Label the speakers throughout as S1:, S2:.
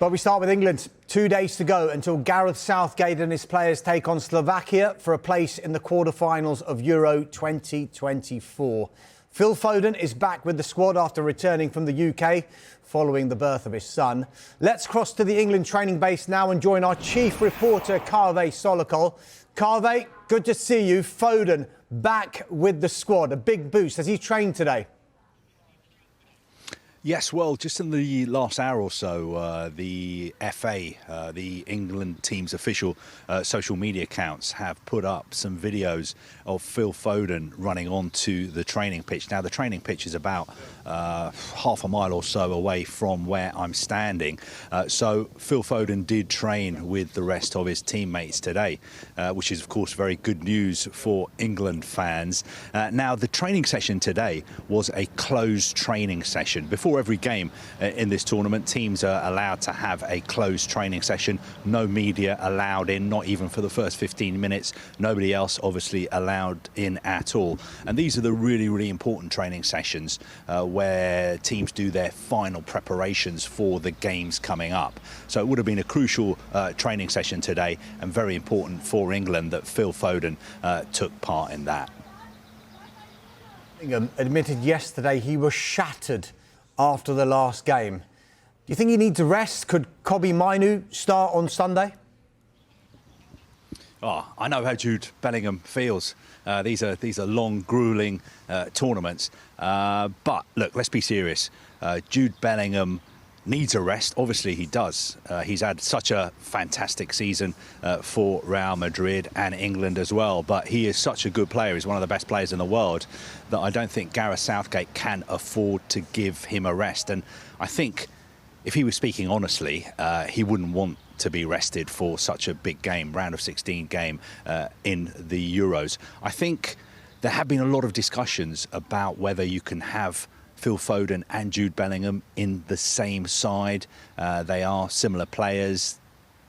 S1: But we start with England. 2 days to go until Gareth Southgate and his players take on Slovakia for a place in the quarter-finals of Euro 2024. Phil Foden is back with the squad after returning from the UK following the birth of his son. Let's cross to the England training base now and join our chief reporter, Kaveh Solhekol. Kaveh, good to see you. Foden back with the squad. A big boost. Has he trained today?
S2: Yes, well, just in the last hour or so, the FA, the England team's official social media accounts have put up some videos of Phil Foden running onto the training pitch. Now, the training pitch is about half a mile or so away from where I'm standing. So Phil Foden did train with the rest of his teammates today, which is, of course, very good news for England fans. Now, the training session today was a closed training session. Before every game in this tournament, teams are allowed to have a closed training session. No media allowed in, not even for the first 15 minutes. Nobody else obviously allowed in at all. And these are the really, really important training sessions where teams do their final preparations for the games coming up. So it would have been a crucial training session today, and very important for England that Phil Foden took part in that.
S1: Bellingham admitted yesterday he was shattered after the last game. Do you think he needs a rest? Could Kobbie Mainoo start on Sunday?
S2: Oh, I know how Jude Bellingham feels. These are long, gruelling tournaments. But look, let's be serious. Jude Bellingham needs a rest. Obviously, he does. He's had such a fantastic season for Real Madrid and England as well. But he is such a good player. He's one of the best players in the world that I don't think Gareth Southgate can afford to give him a rest. And I think if he was speaking honestly, he wouldn't want to be rested for such a big game, round of 16 game in the Euros. I think there have been a lot of discussions about whether you can have Phil Foden and Jude Bellingham in the same side. They are similar players.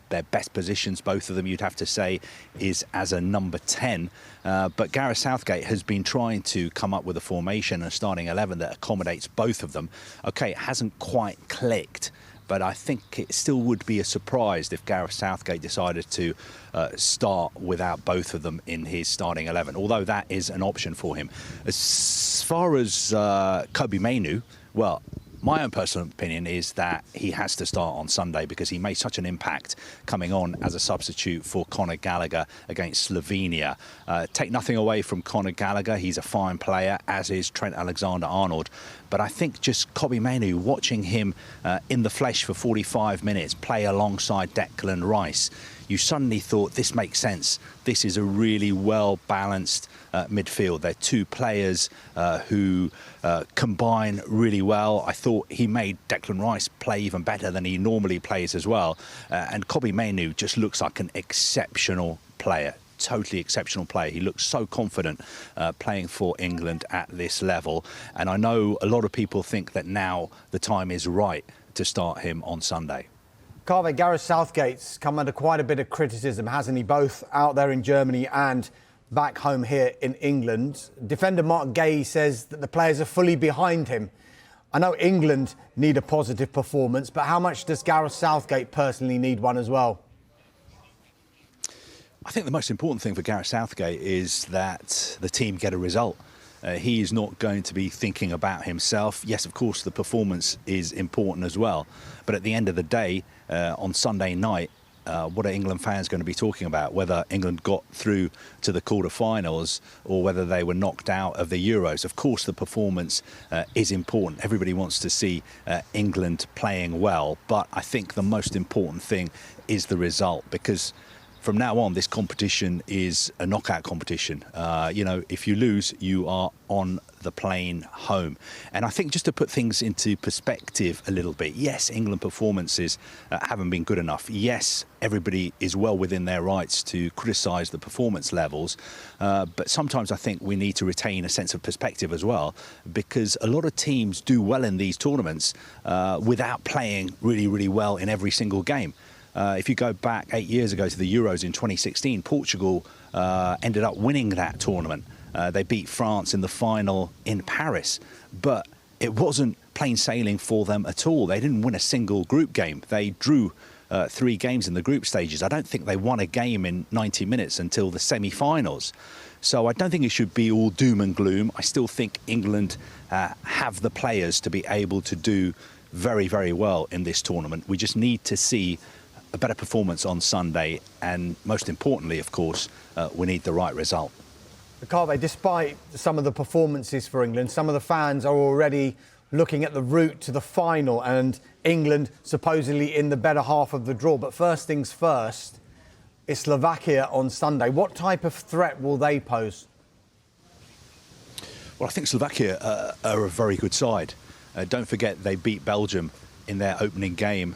S2: Their best positions, both of them, you'd have to say, is as a number 10. But Gareth Southgate has been trying to come up with a formation and a starting 11 that accommodates both of them. OK, it hasn't quite clicked, but I think it still would be a surprise if Gareth Southgate decided to start without both of them in his starting 11, although that is an option for him. As far as Kobbie Mainoo, well, my own personal opinion is that he has to start on Sunday because he made such an impact coming on as a substitute for Conor Gallagher against Slovenia. Take nothing away from Conor Gallagher. He's a fine player, as is Trent Alexander-Arnold. But I think just Kobbie Mainoo, watching him in the flesh for 45 minutes, play alongside Declan Rice, you suddenly thought this makes sense. This is a really well-balanced midfield. They're two players who combine really well. I thought he made Declan Rice play even better than he normally plays as well. And Kobbie Mainoo just looks like an exceptional player. Totally exceptional player. He looks so confident playing for England at this level. And I know a lot of people think that now the time is right to start him on Sunday.
S1: Kaveh, Gareth Southgate's come under quite a bit of criticism, hasn't he? Both out there in Germany and back home here in England. Defender Mark Gay says that the players are fully behind him. I know England need a positive performance, but how much does Gareth Southgate personally need one as well?
S2: I think the most important thing for Gareth Southgate is that the team get a result. He is not going to be thinking about himself. Yes, of course, the performance is important as well. But at the end of the day, on Sunday night, what are England fans going to be talking about? Whether England got through to the quarter-finals or whether they were knocked out of the Euros. Of course, the performance is important. Everybody wants to see England playing well. But I think the most important thing is the result, because from now on, this competition is a knockout competition. You know, if you lose, you are on the plane home. And I think just to put things into perspective a little bit, yes, England performances haven't been good enough. Yes, everybody is well within their rights to criticise the performance levels. But sometimes I think we need to retain a sense of perspective as well, because a lot of teams do well in these tournaments without playing really, really well in every single game. If you go back 8 years ago to the Euros in 2016, Portugal ended up winning that tournament. They beat France in the final in Paris. But it wasn't plain sailing for them at all. They didn't win a single group game. They drew 3 games in the group stages. I don't think they won a game in 90 minutes until the semi-finals. So I don't think it should be all doom and gloom. I still think England have the players to be able to do very, very well in this tournament. We just need to see a better performance on Sunday, and most importantly, of course, we need the right result.
S1: Kaveh, despite some of the performances for England, some of the fans are already looking at the route to the final and England supposedly in the better half of the draw. But first things first, it's Slovakia on Sunday. What type of threat will they pose?
S2: Well, I think Slovakia are a very good side. Don't forget they beat Belgium in their opening game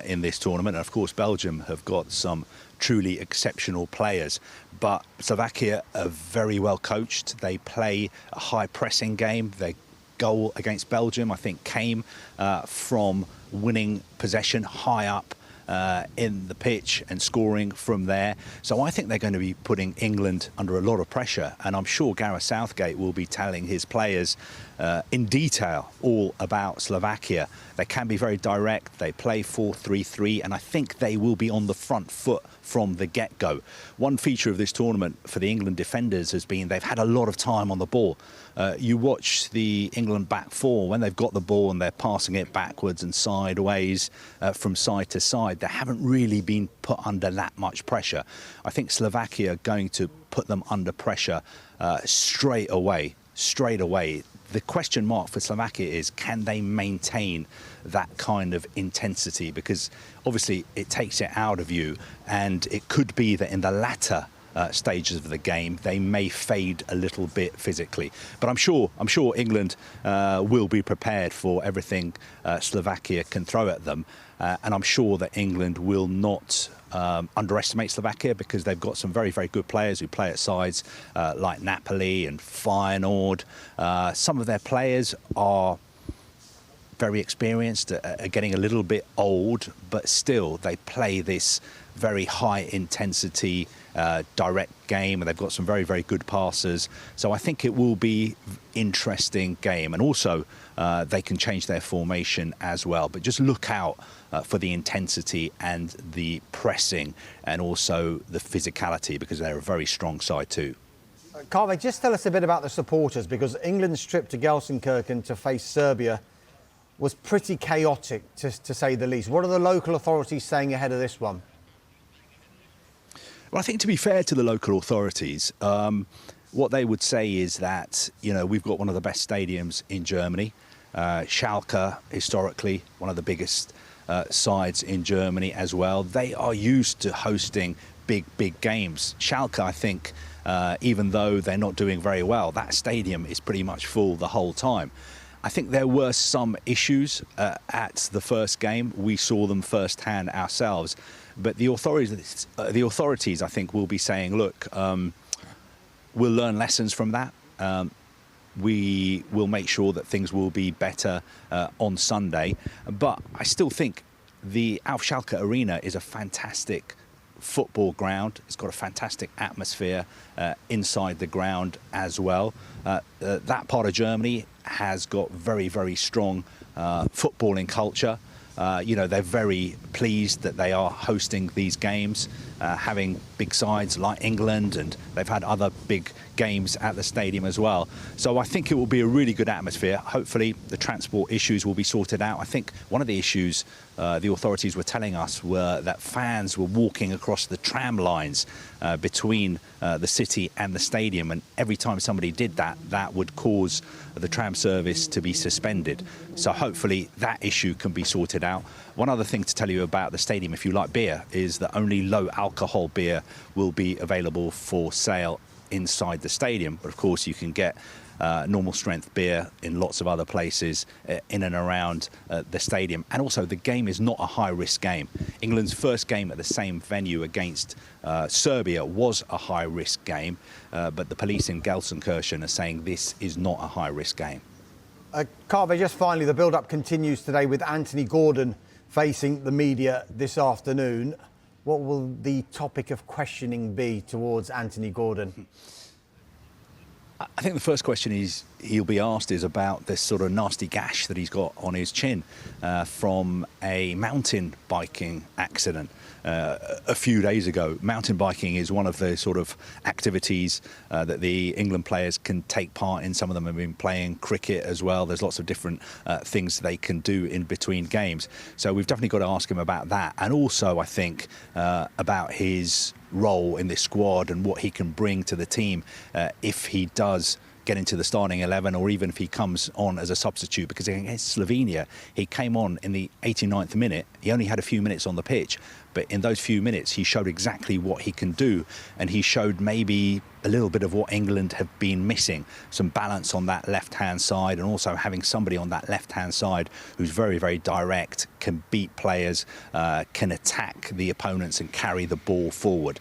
S2: in this tournament. And of course, Belgium have got some truly exceptional players. But Slovakia are very well coached. They play a high pressing game. Their goal against Belgium, I think, came from winning possession high up in the pitch and scoring from there. So I think they're going to be putting England under a lot of pressure, and I'm sure Gareth Southgate will be telling his players in detail all about Slovakia. They can be very direct. They play 4-3-3, and I think they will be on the front foot from the get-go. One feature of this tournament for the England defenders has been they've had a lot of time on the ball. You watch the England back four, when they've got the ball and they're passing it backwards and sideways from side to side, they haven't really been put under that much pressure. I think Slovakia are going to put them under pressure straight away. The question mark for Slovakia is, can they maintain that kind of intensity? Because obviously it takes it out of you, and it could be that in the latter stages of the game they may fade a little bit physically. But I'm sure England will be prepared for everything Slovakia can throw at them, and I'm sure that England will not underestimate Slovakia, because they've got some very, very good players who play at sides like Napoli and Feyenoord. Some of their players are very experienced, are getting a little bit old, but still they play this very high intensity direct game, and they've got some very, very good passers. So I think it will be an interesting game, and also they can change their formation as well. But just look out for the intensity and the pressing, and also the physicality, because they're a very strong side too.
S1: Kaveh, just tell us a bit about the supporters, because England's trip to Gelsenkirchen to face Serbia was pretty chaotic, to say the least. What are the local authorities saying ahead of this one?
S2: Well, I think, to be fair to the local authorities, what they would say is that, you know, we've got one of the best stadiums in Germany. Schalke, historically, one of the biggest sides in Germany as well. They are used to hosting big games. Schalke, I think, even though they're not doing very well, that stadium is pretty much full the whole time. I think there were some issues at the first game. We saw them firsthand ourselves. But the authorities, I think, will be saying, look, we'll learn lessons from that. We will make sure that things will be better on Sunday. But I still think the Auf Schalke Arena is a fantastic football ground. It's got a fantastic atmosphere inside the ground as well. That part of Germany has got very, very strong footballing culture. You know, they're very pleased that they are hosting these games, having big sides like England, and they've had other big games at the stadium as well. So I think it will be a really good atmosphere. Hopefully the transport issues will be sorted out. I think one of the issues the authorities were telling us were that fans were walking across the tram lines between the city and the stadium, and every time somebody did that, that would cause the tram service to be suspended. So hopefully that issue can be sorted out. One other thing to tell you about the stadium, if you like beer, is that only low alcohol beer will be available for sale inside the stadium. But of course you can get normal strength beer in lots of other places in and around the stadium. And also, the game is not a high risk game. England's first game at the same venue against Serbia was a high risk game, but the police in Gelsenkirchen are saying this is not a high risk game.
S1: Kaveh, just finally, the build-up continues today with Anthony Gordon facing the media this afternoon. What will the topic of questioning be towards Anthony Gordon?
S2: I think the first question he'll be asked is about this sort of nasty gash that he's got on his chin from a mountain biking accident a few days ago. Mountain biking is one of the sort of activities that the England players can take part in. Some of them have been playing cricket as well. There's lots of different things they can do in between games. So we've definitely got to ask him about that. And also, I think, about his role in this squad and what he can bring to the team if he does get into the starting 11, or even if he comes on as a substitute, because against Slovenia he came on in the 89th minute. He only had a few minutes on the pitch, but in those few minutes he showed exactly what he can do, and he showed maybe a little bit of what England have been missing, some balance on that left-hand side, and also having somebody on that left-hand side who's very, very direct, can beat players, can attack the opponents and carry the ball forward.